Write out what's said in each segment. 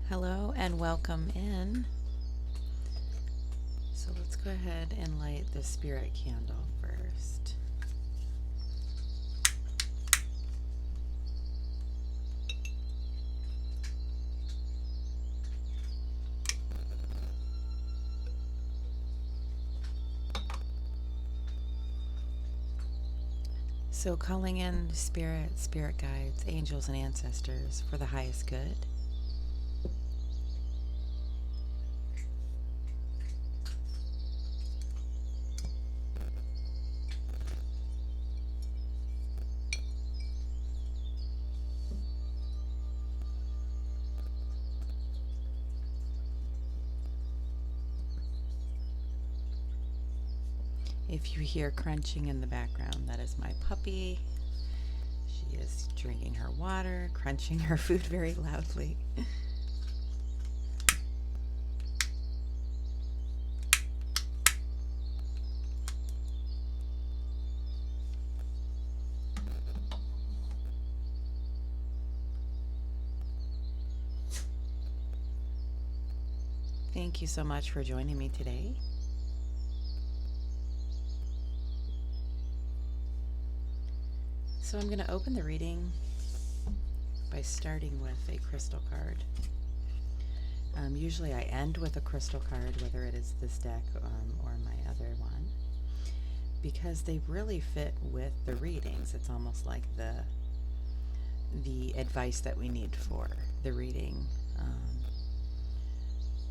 Hello and welcome in. So let's go ahead and light the spirit candle first. So calling in spirit guides, angels, and ancestors for the highest good. If you hear crunching in the background, that is my puppy. She is drinking her water, crunching her food very loudly. Thank you so much for joining me today. So I'm going to open the reading by starting with a crystal card. Usually I end with a crystal card, whether it is this deck or my other one, because they really fit with the readings. It's almost like the advice that we need for the reading,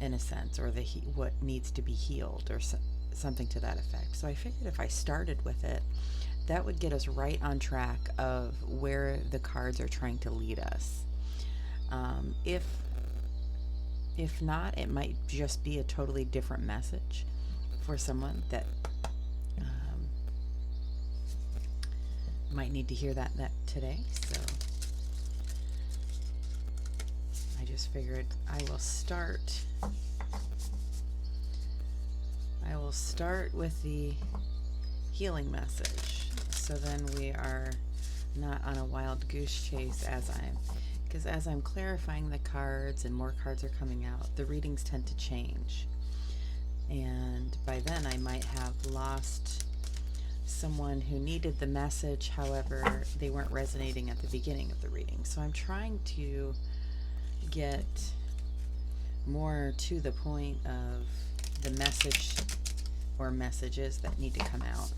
in a sense, or what needs to be healed, or something to that effect. So I figured if I started with it, that would get us right on track of where the cards are trying to lead us. If not, it might just be a totally different message for someone that might need to hear that today. So I just figured I will start with the healing message. So then we are not on a wild goose chase because as I'm clarifying the cards and more cards are coming out, the readings tend to change. And by then I might have lost someone who needed the message, however, they weren't resonating at the beginning of the reading. So I'm trying to get more to the point of the message or messages that need to come out.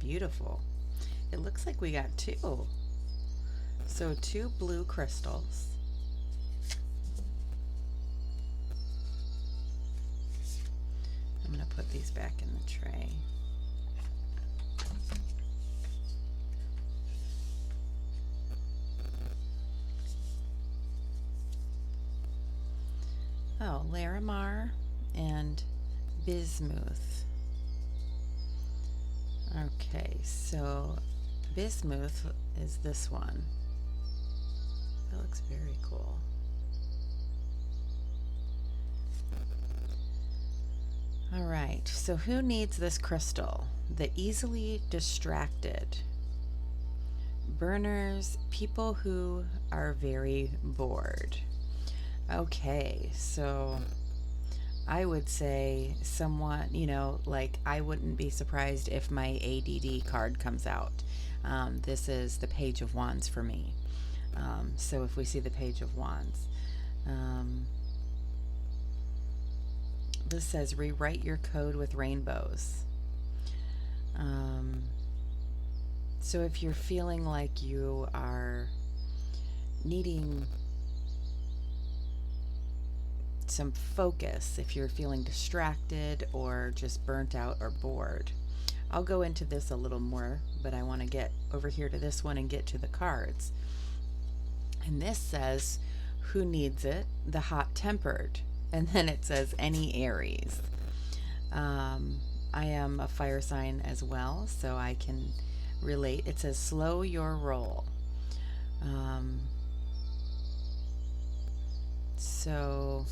Beautiful. It looks like we got two. So 2 blue crystals. I'm going to put these back in the tray. Oh, Larimar and Bismuth. Okay, so Bismuth is this one. That looks very cool. All right, so who needs this crystal? The easily distracted. Burners, people who are very bored. Okay, so I would say someone, like I wouldn't be surprised if my ADD card comes out. This is the Page of Wands for me. So if we see the Page of Wands, this says rewrite your code with rainbows. So if you're feeling like you are needing some focus, if you're feeling distracted or just burnt out or bored, I'll go into this a little more, but I want to get over here to this one and get to the cards. And this says, who needs it? The hot-tempered. And then it says any Aries. I am a fire sign as well, so I can relate. It says slow your roll. So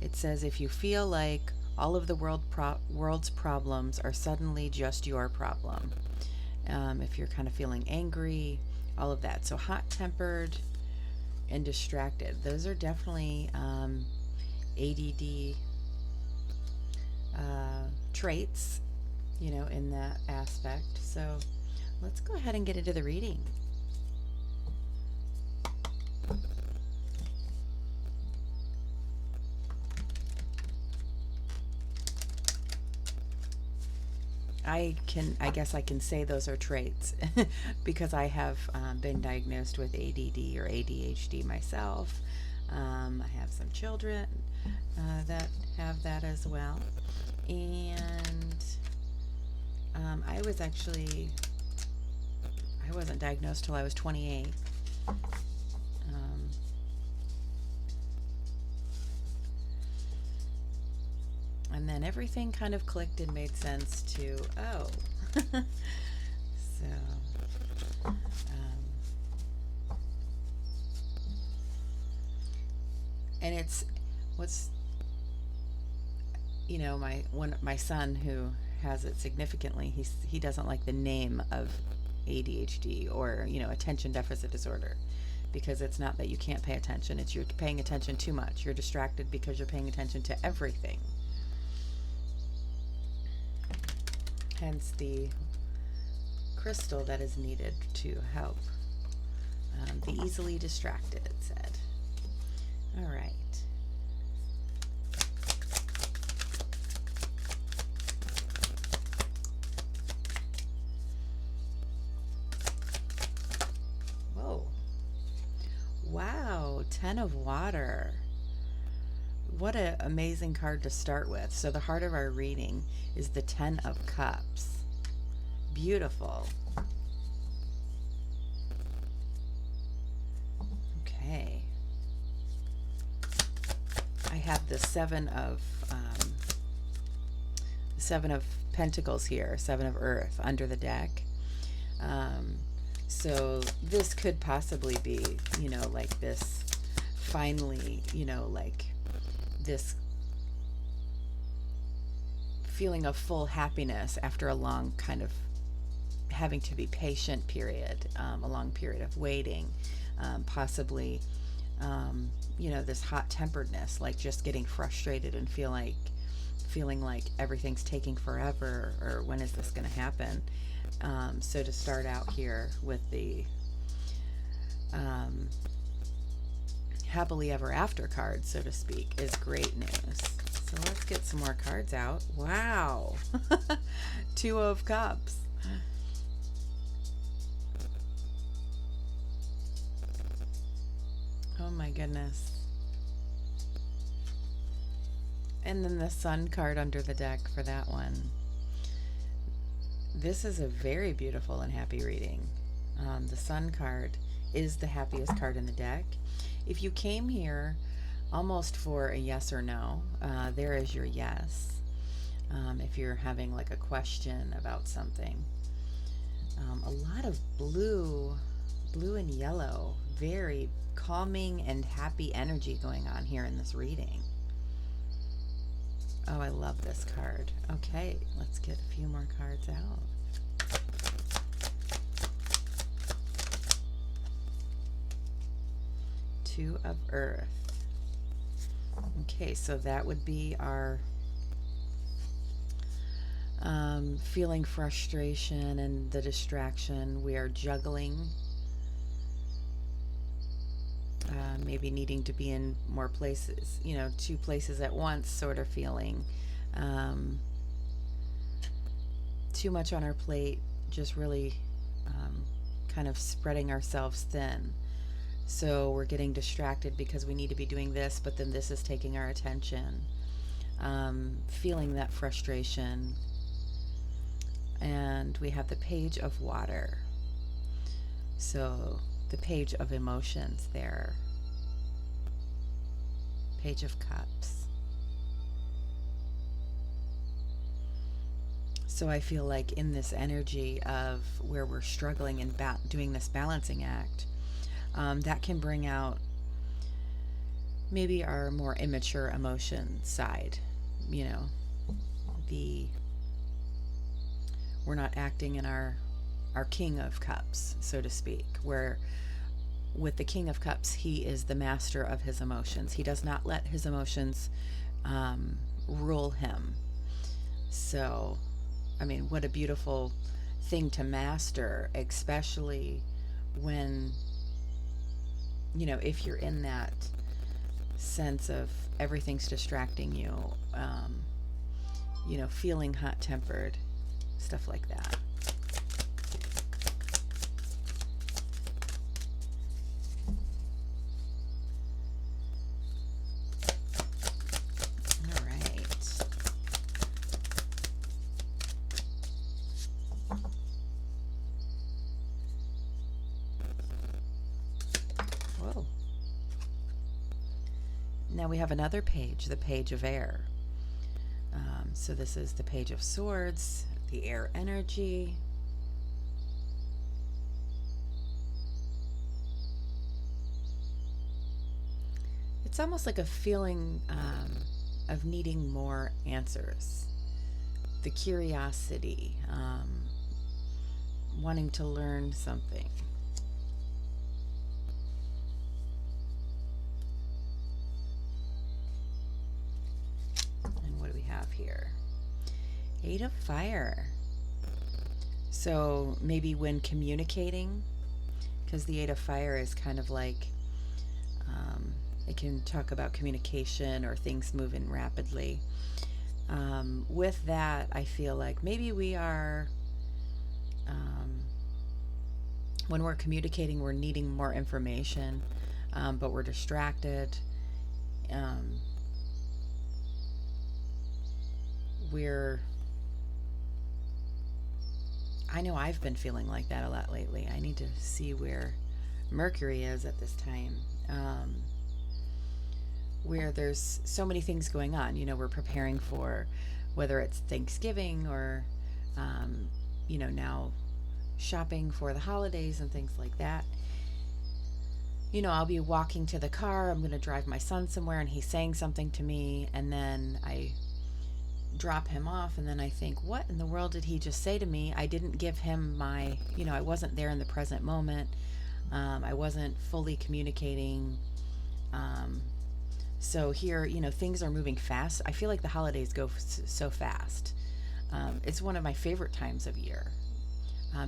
it says if you feel like all of the world's problems are suddenly just your problem. If you're kind of feeling angry, all of that. So hot-tempered and distracted. Those are definitely ADD traits, you know, in that aspect. So let's go ahead and get into the reading. I guess I can say those are traits because I have been diagnosed with ADD or ADHD myself. I have some children that have that as well. And I wasn't diagnosed till I was 28. And then everything kind of clicked and made sense to, oh. So, and it's what's, you know, my son who has it significantly, he doesn't like the name of ADHD or, you know, attention deficit disorder, because it's not that you can't pay attention, it's you're paying attention too much. You're distracted because you're paying attention to everything. Hence the crystal that is needed to help the easily distracted, it said. All right. Whoa. Wow, 10 of water. What an amazing card to start with. So the heart of our reading is the 10 of Cups. Beautiful. Okay. I have the Seven of Pentacles here, Seven of Earth under the deck. So this could possibly be, you know, like this finally, you know, like this feeling of full happiness after a long kind of having to be patient period, a long period of waiting, possibly, you know, this hot-temperedness, like just getting frustrated and feeling like everything's taking forever, or when is this going to happen? So to start out here with the happily ever after card, so to speak, is great news. So let's get some more cards out. Wow. 2 of Cups. Oh my goodness. And then the Sun card under the deck for that one. This is a very beautiful and happy reading. The Sun card is the happiest card in the deck. If you came here almost for a yes or no, there is your yes. If you're having like a question about something. A lot of blue and yellow, very calming and happy energy going on here in this reading. Oh, I love this card. Okay, let's get a few more cards out. Two of Earth. Okay, so that would be our feeling frustration and the distraction. We are juggling, maybe needing to be in more places, you know, 2 places at once sort of feeling. Too much on our plate, just really kind of spreading ourselves thin. So we're getting distracted because we need to be doing this, but then this is taking our attention. Feeling that frustration. And we have the Page of Water. So the Page of Emotions there. Page of Cups. So I feel like in this energy of where we're struggling and doing this balancing act, that can bring out maybe our more immature emotion side. You know, we're not acting in our King of Cups, so to speak, where with the King of Cups, he is the master of his emotions. He does not let his emotions rule him. So, I mean, what a beautiful thing to master, especially when, you know, if you're in that sense of everything's distracting you, you know, feeling hot-tempered, stuff like that. Now we have another page, the Page of Air. So this is the Page of Swords, the air energy. It's almost like a feeling of needing more answers. The curiosity, wanting to learn something. Here, Eight of Fire. So maybe when communicating, because the Eight of Fire is kind of like, it can talk about communication or things moving rapidly. With that, I feel like maybe we are, when we're communicating, we're needing more information, but we're distracted. I know I've been feeling like that a lot lately. I need to see where Mercury is at this time, where there's so many things going on. You know, we're preparing for whether it's Thanksgiving or, you know, now shopping for the holidays and things like that. You know, I'll be walking to the car. I'm going to drive my son somewhere and he's saying something to me, and then I drop him off, and then I think, what in the world did he just say to me? I didn't give him my, you know, I wasn't there in the present moment. I wasn't fully communicating. So here, you know, things are moving fast. I feel like the holidays go so fast. It's one of my favorite times of year,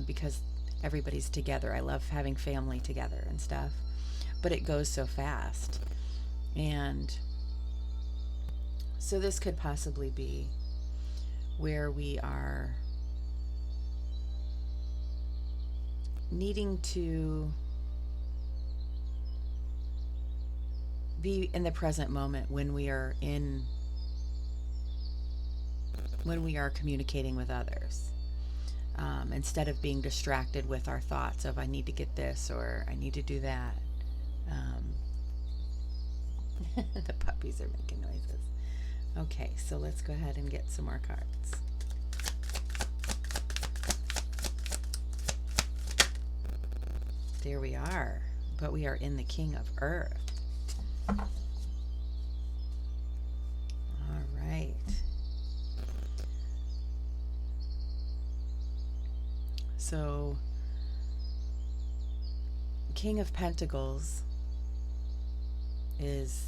because everybody's together. I love having family together and stuff, but it goes so fast. And so this could possibly be where we are needing to be in the present moment when we are communicating with others, instead of being distracted with our thoughts of I need to get this or I need to do that. The puppies are making noises. Okay, so let's go ahead and get some more cards. There we are, but we are in the King of Earth. All right. So, King of Pentacles is,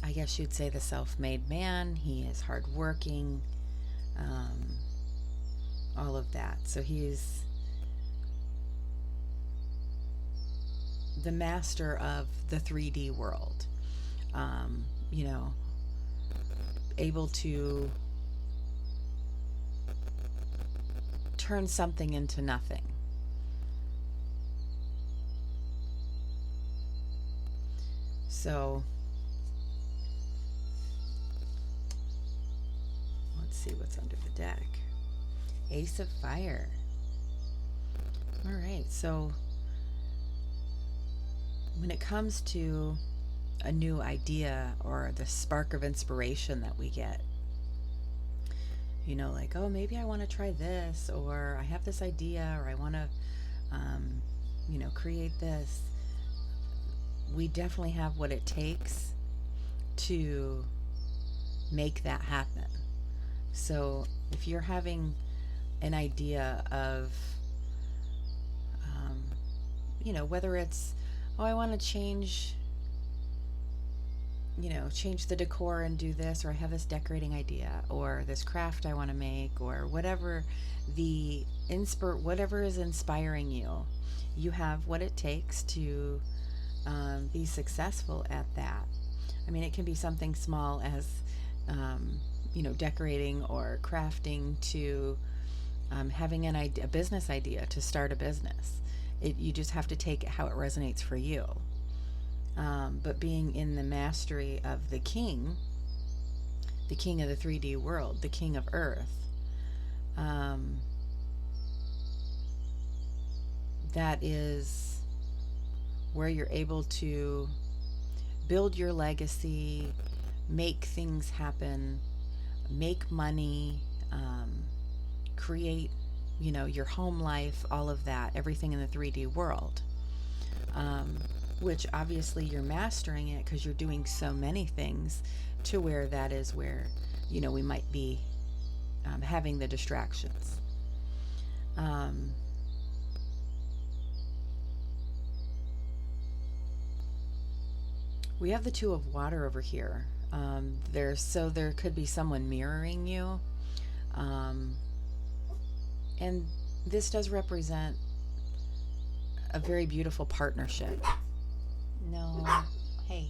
I guess you'd say, the self-made man. He is hardworking, all of that. So he's the master of the 3D world, you know, able to turn something into nothing. So let's see what's under the deck. Ace of Fire. So when it comes to a new idea or the spark of inspiration that we get, you know, like, oh, maybe I want to try this, or I have this idea, or I want to, you know, create this. We definitely have what it takes to make that happen. So if you're having an idea of, you know, whether it's, oh, I want to change, you know, change the decor and do this, or I have this decorating idea, or this craft I want to make, or whatever whatever is inspiring you, you have what it takes to be successful at that. I mean, it can be something small as, you know, decorating or crafting to having an idea, a business idea to start a business. You just have to take it how it resonates for you. But being in the mastery of the king of the 3D world, the king of earth, that is where you're able to build your legacy, make things happen, make money, create, you know, your home life, all of that, everything in the 3D world. Which obviously you're mastering it because you're doing so many things, to where that is where, you know, we might be having the distractions. We have the Two of Water over here. There could be someone mirroring you. And this does represent a very beautiful partnership. No, hey.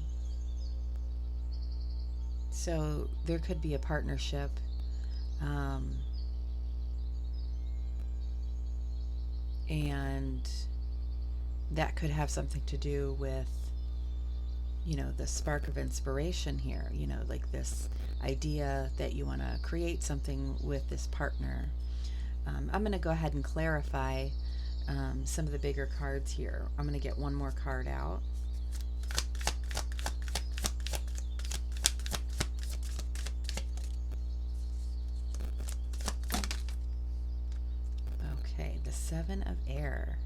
So there could be a partnership. And that could have something to do with, you know, the spark of inspiration here, you know, like this idea that you want to create something with this partner. I'm going to go ahead and clarify some of the bigger cards here. I'm going to get one more card out. Okay, the Seven of Air.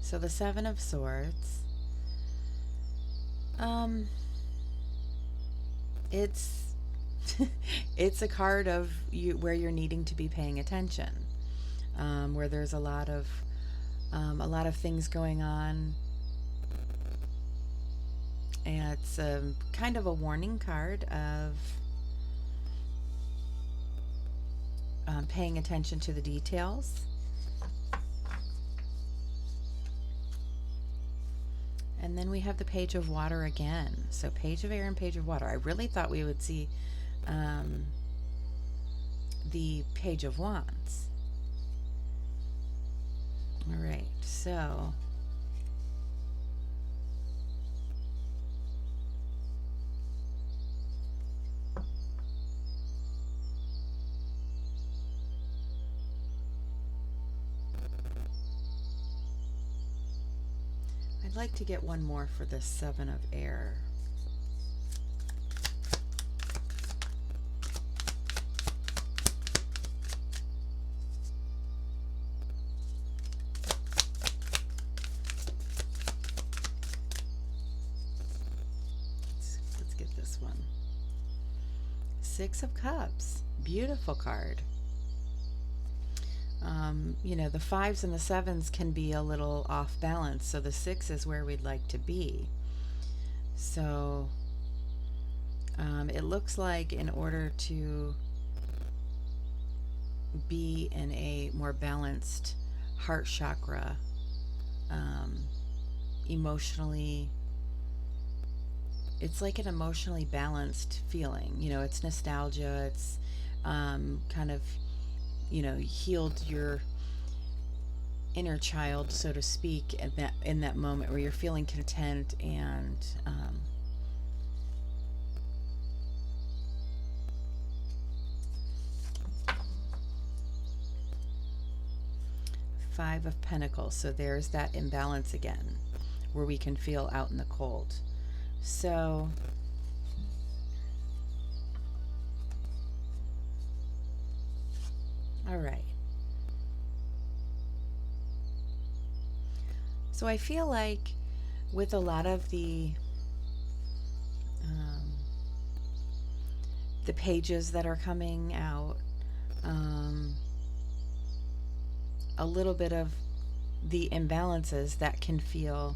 So the Seven of Swords, it's it's a card of you where you're needing to be paying attention, where there's a lot of things going on, and it's kind of a warning card of paying attention to the details. And then we have the Page of Water again. So Page of Air and Page of Water. I really thought we would see the Page of Wands. All right, so I'd like to get one more for the Seven of Air. Let's get this one. Six of Cups. Beautiful card. You know, the fives and the sevens can be a little off balance, so the six is where we'd like to be. So it looks like in order to be in a more balanced heart chakra, emotionally, it's like an emotionally balanced feeling. You know, it's nostalgia, it's kind of, you know, healed your inner child, so to speak, in that moment where you're feeling content and Five of Pentacles. So there's that imbalance again, where we can feel out in the cold. So all right. So I feel like with a lot of the pages that are coming out, a little bit of the imbalances that can feel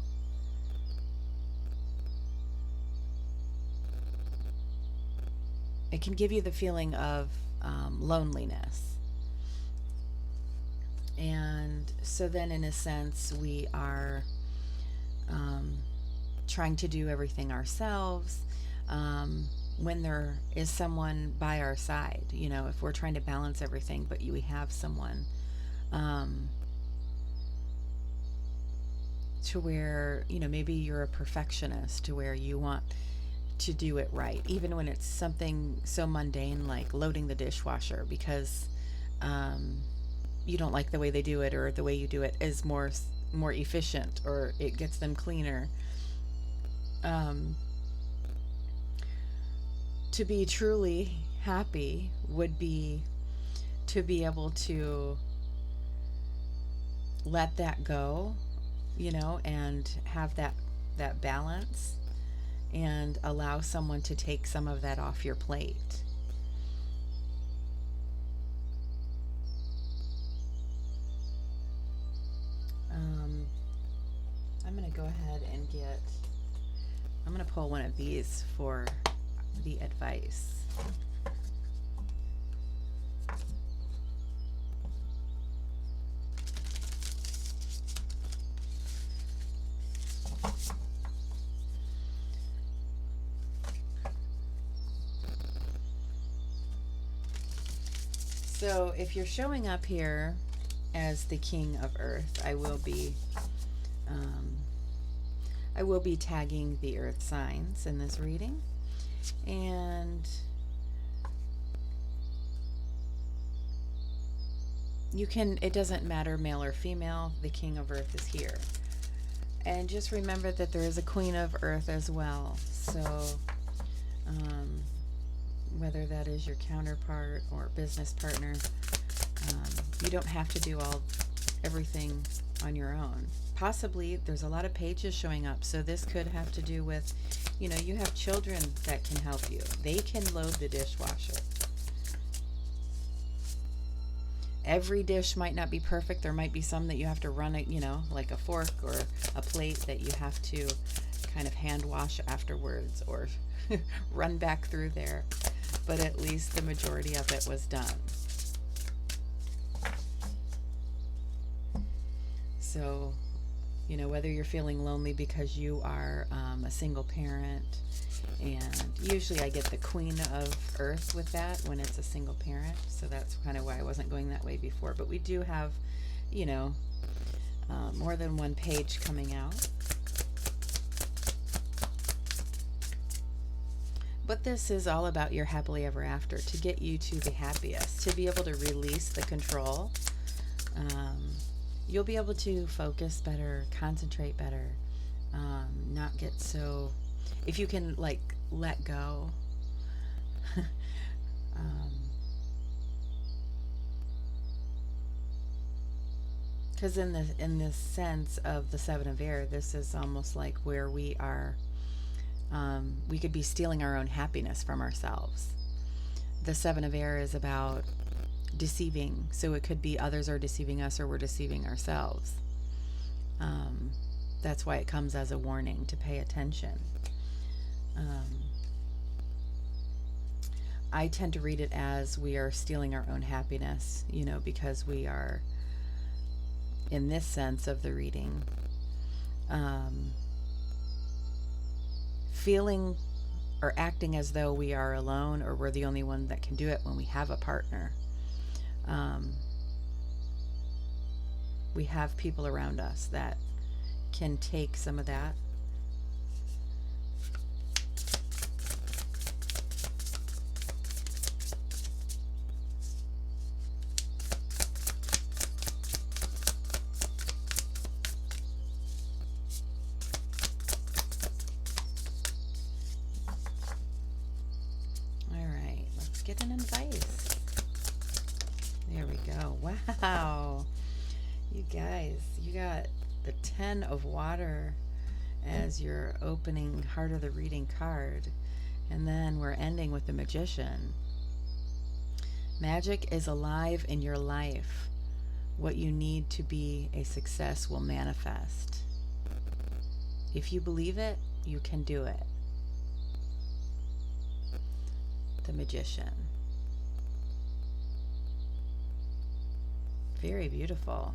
it can give you the feeling of loneliness. And so then in a sense we are trying to do everything ourselves, when there is someone by our side, you know, if we're trying to balance everything but we have someone to where, you know, maybe you're a perfectionist to where you want to do it right, even when it's something so mundane like loading the dishwasher, because you don't like the way they do it, or the way you do it is more efficient, or it gets them cleaner. To be truly happy would be to be able to let that go, you know, and have that balance, and allow someone to take some of that off your plate. I'm going to go ahead and I'm going to pull one of these for the advice. So if you're showing up here as the King of Earth, I will be tagging the Earth signs in this reading, and it doesn't matter male or female, the King of Earth is here. And just remember that there is a Queen of Earth as well. So whether that is your counterpart or business partner, you don't have to do everything on your own. Possibly there's a lot of pages showing up, so this could have to do with, you know, you have children that can help you. They can load the dishwasher. Every dish might not be perfect. There might be some that you have to run it, you know, like a fork or a plate that you have to kind of hand wash afterwards, or run back through there. But at least the majority of it was done. So, you know, whether you're feeling lonely because you are a single parent, and usually I get the Queen of Earth with that when it's a single parent, so that's kind of why I wasn't going that way before. But we do have, you know, more than one page coming out. But this is all about your happily ever after, to get you to the happiest, to be able to release the control. You'll be able to focus better, concentrate better, not get so, if you can like let go. Because in this sense of the Seven of Air, this is almost like where we are, we could be stealing our own happiness from ourselves. The Seven of Air is about deceiving, so it could be others are deceiving us, or we're deceiving ourselves. That's why it comes as a warning to pay attention. I tend to read it as we are stealing our own happiness, you know, because we are, in this sense of the reading, feeling or acting as though we are alone, or we're the only one that can do it when we have a partner. We have people around us that can take some of that. guys, you got the 10 of water as your opening heart of the reading card. And then we're ending with the Magician. Magic is alive in your life. What you need to be a success will manifest. If you believe it, you can do it. The Magician. Very beautiful.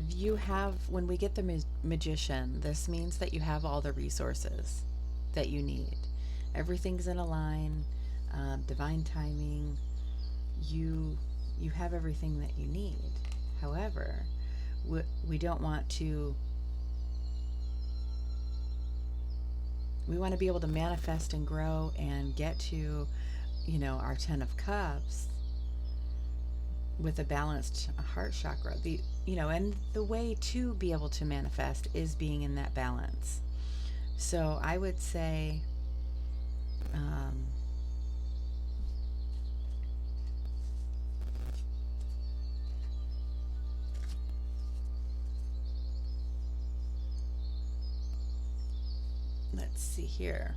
You have, when we get the Magician, this means that you have all the resources that you need. Everything's in a line, divine timing. You have everything that you need. However, we don't want to. We want to be able to manifest and grow and get to, our 10 of Cups with a balanced heart chakra. And the way to be able to manifest is being in that balance. So I would say, let's see here.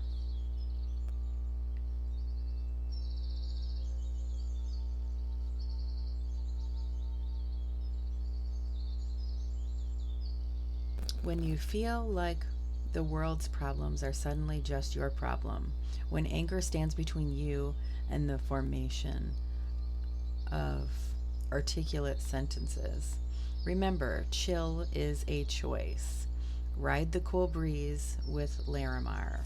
When you feel like the world's problems are suddenly just your problem, when anger stands between you and the formation of articulate sentences, remember, chill is a choice. Ride the cool breeze with Larimar.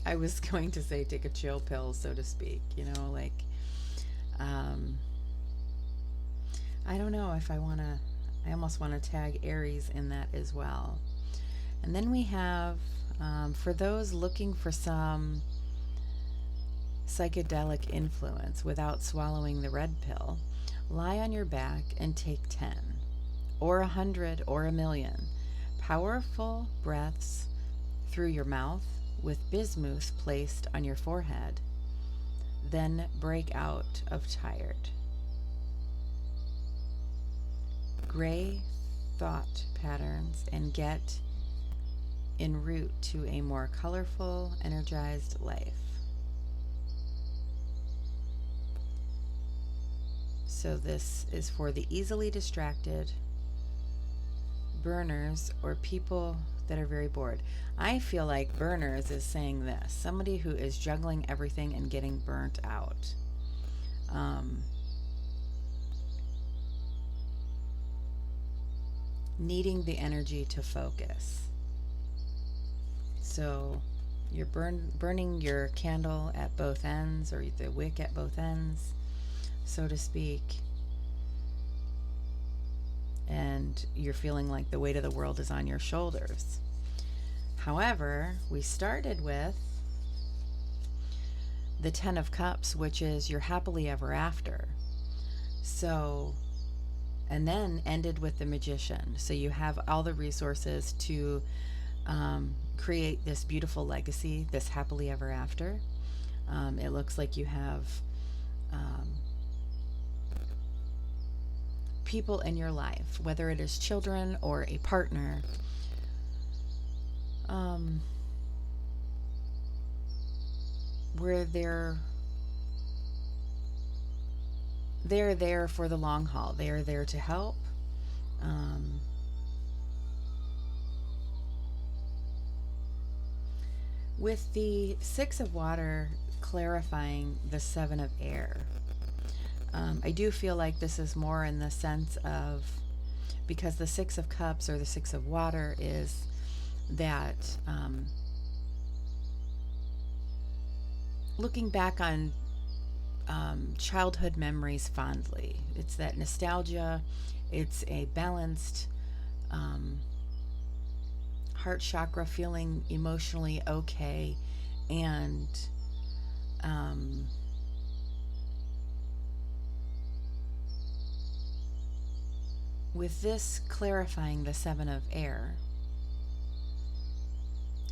I was going to say take a chill pill, so to speak, I don't know if I almost want to tag Aries in that as well. And then we have, for those looking for some psychedelic influence without swallowing the red pill, lie on your back and take 10, or 100, or 1,000,000 powerful breaths through your mouth with bismuth placed on your forehead. Then break out of tired. Gray thought patterns and get en route to a more colorful, energized life. So this is for the easily distracted, burners, or people that are very bored. I feel like burners is saying this. Somebody who is juggling everything and getting burnt out. Needing the energy to focus. So you're burning your candle at both ends, or the wick at both ends, so to speak, and you're feeling like the weight of the world is on your shoulders. However, we started with the 10 of Cups, which is your happily ever after. So, and then ended with the Magician. So you have all the resources to create this beautiful legacy, this happily ever after. It looks like you have people in your life, whether it is children or a partner, where they're there for the long haul. They are there to help. With the 6 of Water clarifying the 7 of Air, I do feel like this is more in the sense of, because the 6 of Cups or the 6 of Water is that looking back on childhood memories fondly. It's that nostalgia. It's a balanced heart chakra, feeling emotionally okay, and with this clarifying the 7 of Air,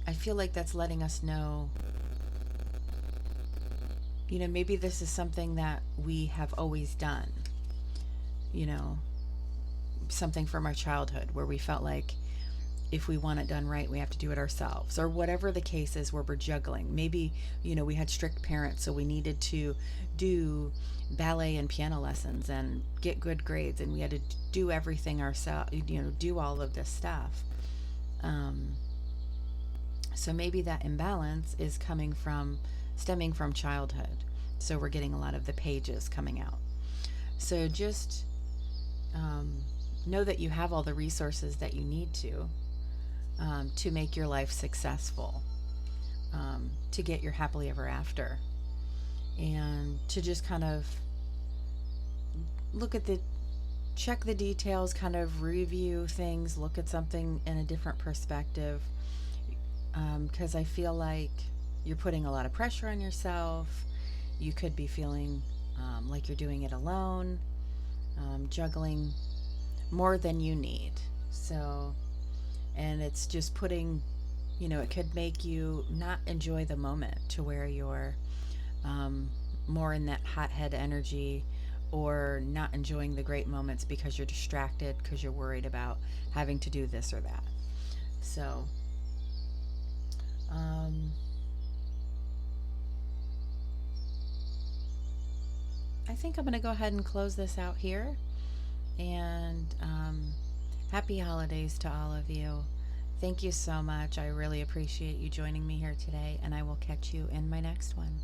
I feel like that's letting us know, maybe this is something that we have always done, you know, something from our childhood where we felt like if we want it done right, we have to do it ourselves, or whatever the case is where we're juggling. Maybe, we had strict parents, so we needed to do ballet and piano lessons and get good grades, and we had to do everything ourselves, do all of this stuff. So maybe that imbalance is stemming from childhood. So we're getting a lot of the pages coming out. So just know that you have all the resources that you need to make your life successful, to get your happily ever after, and to just kind of check the details, kind of review things, look at something in a different perspective, because I feel like you're putting a lot of pressure on yourself. You could be feeling like you're doing it alone, juggling more than you need. So, and it's just putting, it could make you not enjoy the moment, to where you're more in that hothead energy, or not enjoying the great moments because you're distracted, because you're worried about having to do this or that. So, I think I'm going to go ahead and close this out here. And happy holidays to all of you. Thank you so much. I really appreciate you joining me here today, and I will catch you in my next one.